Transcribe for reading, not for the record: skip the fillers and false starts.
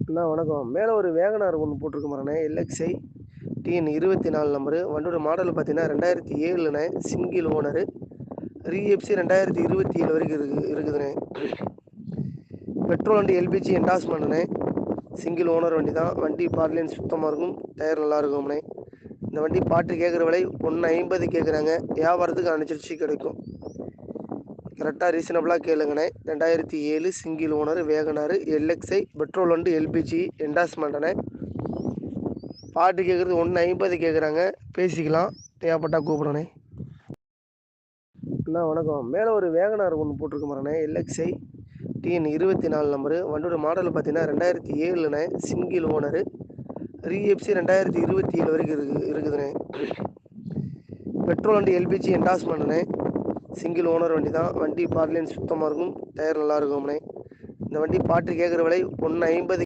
அண்ணா வணக்கம். மேல ஒரு வேகனார் ஒண்ணு போட்டிருக்கு பாருங்கண்ணே. LXI TN 24 number. வண்டியோட மாடல் பார்த்தீங்கன்னா 2007ண்ணே. Single owner. ரீஎஃப்சி 2027 வரைக்கும் இருக்குதுண்ணே. பெட்ரோல் அண்ட் எல்பிஜி என்டாஸ்மெண்ட்ண்ணே. சிங்கிள் ஓனர் வண்டி தான். வண்டி பார்ட்லைன் சுத்தமாக இருக்கும். டயர் நல்லா இருக்கும்ண்ணே. இந்த வண்டி பாட்டு கேட்குற விலை 150 கேட்குறாங்க. வியாபாரத்துக்கு அனுசரிச்சு கிடைக்கும். கரெக்டாக ரீசனபிளாக கேளுங்கண்ணே. 2007 single owner Wagon R LXI petrol and LPG என்டாஸ்மெண்ட்ண்ணே. பாட்டு கேட்குறது 150 கேட்குறாங்க. பேசிக்கலாம். தேவைப்பட்டா கூப்பிடணே. அண்ணா வணக்கம். மேலே ஒரு வேகனார் ஒன்று போட்டிருக்கு பாருங்கண்ணே. LXI TN 24 number. வண்டியோட மாடல் பார்த்தீங்கன்னா 2007ண்ணே. Single owner. ரீஎஃப்சி 2027 வரைக்கும் இருக்குதுண்ணே. பெட்ரோல் அண்டு எல்பிஜி என்டாஸ்மெண்ட்ண்ணே. சிங்கிள் ஓனர் வண்டி தான். வண்டி பார்ட்லைன் சுத்தமாக இருக்கும். டயர் நல்லா இருக்கும்ண்ணே. இந்த வண்டி பாட்டு கேட்குற விலை 150